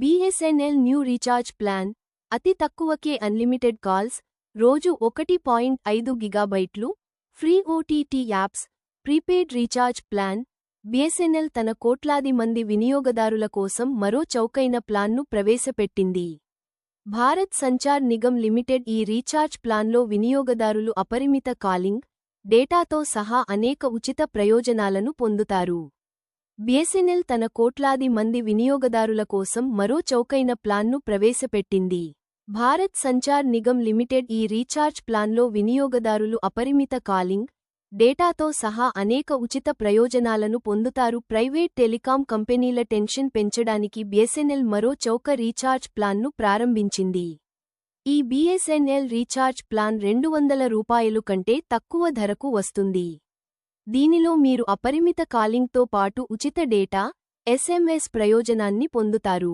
BSNL new recharge plan అతి తక్కువకే unlimited calls, రోజు 1.5 గిగాబైట్లు, free OTT apps, prepaid recharge plan. BSNL తన కోట్లాది మంది వినియోగదారుల కోసం మరో చౌకైన ప్లాన్ను ప్రవేశపెట్టింది. భారత్ సంచార్ నిగమ్ లిమిటెడ్ ఈ రీఛార్జ్ ప్లాన్లో వినియోగదారులు అపరిమిత కాలింగ్, డేటాతో సహా అనేక ఉచిత ప్రయోజనాలను పొందుతారు. BSNL తన కోట్లాది మంది వినియోగదారుల కోసం మరో చౌకైన ప్లాన్ను ప్రవేశపెట్టింది. భారత్ సంచార్ నిగమ్ లిమిటెడ్ ఈ రీఛార్జ్ ప్లాన్లో వినియోగదారులు అపరిమిత కాలింగ్, డేటాతో సహా అనేక ఉచిత ప్రయోజనాలను పొందుతారు. ప్రైవేట్ టెలికాం కంపెనీల టెన్షన్ పెంచడానికి BSNL మరో చౌక రీఛార్జ్ ప్లాన్ను ప్రారంభించింది. ఈ BSNL రీఛార్జ్ ప్లాన్ ₹200 కంటే తక్కువ ధరకు వస్తుంది. దీనిలో మీరు అపరిమిత కాలింగ్తో పాటు ఉచిత డేటా, SMS ప్రయోజనాన్ని పొందుతారు.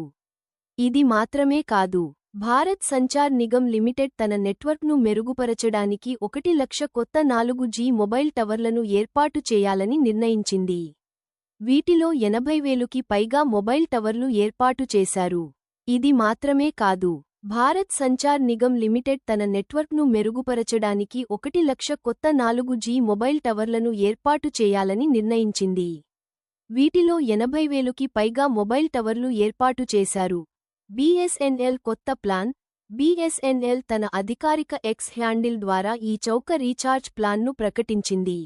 ఇది మాత్రమే కాదు, భారత్ సంచార్ నిగమ్ లిమిటెడ్ తన నెట్వర్క్ను మెరుగుపరచడానికి 1 లక్ష కొత్త 4G మొబైల్ టవర్లను ఏర్పాటు చేయాలని నిర్ణయించింది. వీటిలో 80,000కి పైగా మొబైల్ టవర్లు ఏర్పాటు చేశారు. ఇది మాత్రమే కాదు, భారత్ సంచార్ నిగమ్ లిమిటెడ్ తన నెట్వర్క్ను మెరుగుపరచడానికి 1 లక్ష కొత్త 4G మొబైల్ టవర్లను ఏర్పాటు చేయాలని నిర్ణయించింది. వీటిలో 80,000కి పైగా మొబైల్ టవర్లు ఏర్పాటు చేశారు. BSNL కొత్త ప్లాన్. BSNL తన అధికారిక X హ్యాండిల్ ద్వారా ఈ చౌక రీఛార్జ్ ప్లాన్ను ప్రకటించింది.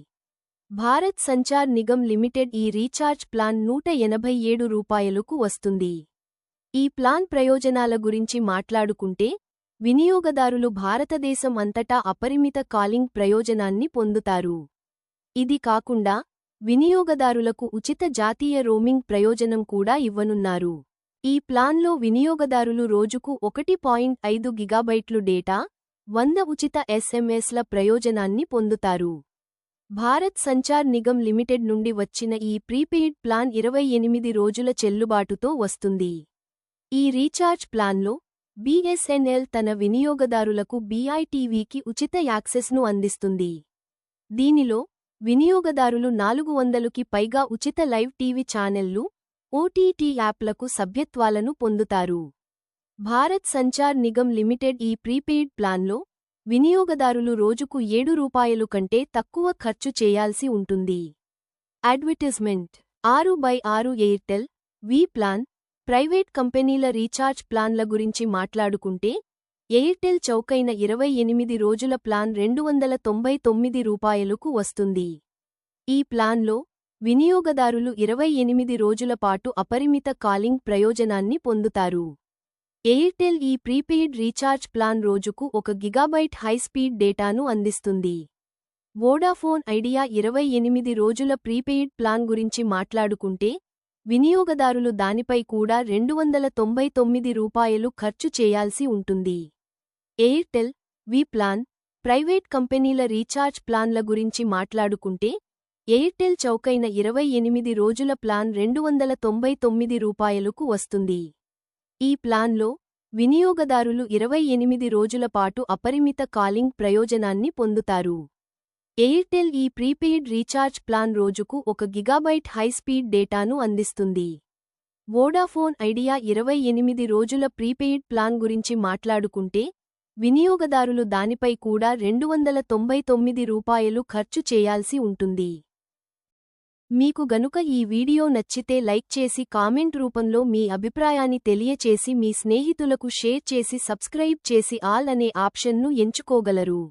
భారత్ సంచార్ నిగమ్ లిమిటెడ్ ఈ రీఛార్జ్ ప్లాన్ ₹187కు వస్తుంది. ఈ ప్లాన్ ప్రయోజనాల గురించి మాట్లాడుకుంటే, వినియోగదారులు భారతదేశం అంతటా అపరిమిత కాలింగ్ ప్రయోజనాన్ని పొందుతారు. ఇది కాకుండా, వినియోగదారులకు ఉచిత జాతీయ రోమింగ్ ప్రయోజనం కూడా ఇవ్వనున్నారు. ఈ ప్లాన్లో వినియోగదారులు రోజుకు 1.5 గిగాబైట్లు డేటా, 100 ఉచిత SMSల ప్రయోజనాన్ని పొందుతారు. భారత్ సంచార్ నిగమ్ లిమిటెడ్ నుండి వచ్చిన ఈ ప్రీపెయిడ్ ప్లాన్ 28 రోజుల చెల్లుబాటుతో వస్తుంది. ఈ రీఛార్జ్ ప్లాన్లో, BSNL తన వినియోగదారులకు BITVకి ఉచిత యాక్సెస్ను అందిస్తుంది. దీనిలో, వినియోగదారులు 400కి పైగా ఉచిత లైవ్ టీవీ ఛానెళ్లు, OTT యాప్లకు సభ్యత్వాలను పొందుతారు. భారత్ సంచార్ నిగమ్ లిమిటెడ్ ఈ ప్రీపెయిడ్ ప్లాన్లో, వినియోగదారులు రోజుకు ₹7 కంటే తక్కువ ఖర్చు చేయాల్సి ఉంటుంది. Advertisement. 6x6 Airtel Vi plan. Private కంపెనీల రీఛార్జ్ ప్లాన్ల గురించి మాట్లాడుకుంటే, ఎయిర్టెల్ చౌకైన 28 రోజుల ప్లాన్ ₹299కు వస్తుంది. ఈ ప్లాన్లో, వినియోగదారులు 28 రోజుల పాటు అపరిమిత కాలింగ్ ప్రయోజనాన్ని పొందుతారు. ఎయిర్టెల్ ఈ ప్రీపెయిడ్ రీఛార్జ్ ప్లాన్ రోజుకు 1 గిగాబైట్ హైస్పీడ్ డేటాను అందిస్తుంది. వోడాఫోన్ ఐడియా 28 రోజుల ప్రీపెయిడ్ ప్లాన్ గురించి మాట్లాడుకుంటే, వినియోగదారులు దానిపై కూడా ₹299 ఖర్చు చేయాల్సి ఉంటుంది. Airtel Vi plan. ప్రైవేట్ కంపెనీల రీఛార్జ్ ప్లాన్ల గురించి మాట్లాడుకుంటే, ఎయిర్టెల్ చౌకైన 28 రోజుల ప్లాన్ ₹299కు వస్తుంది. ఈ ప్లాన్లో, వినియోగదారులు 28 రోజుల పాటు అపరిమిత కాలింగ్ ప్రయోజనాన్ని పొందుతారు. ఎయిర్టెల్ ఈ ప్రీపెయిడ్ రీఛార్జ్ ప్లాన్ రోజుకు 1 గిగాబైట్ హైస్పీడ్ డేటాను అందిస్తుంది. వోడాఫోన్ ఐడియా 28 రోజుల ప్రీపెయిడ్ ప్లాన్ గురించి మాట్లాడుకుంటే, వినియోగదారులు దానిపై కూడా ₹299 ఖర్చు చేయాల్సి ఉంటుంది. మీకు గనుక ఈ వీడియో నచ్చితే లైక్ చేసి కామెంట్ రూపంలో మీ అభిప్రాయాన్ని తెలియచేసి మీ స్నేహితులకు షేర్ చేసి సబ్స్క్రైబ్ చేసి ఆల్ అనే ఆప్షన్ను ఎంచుకోగలరు.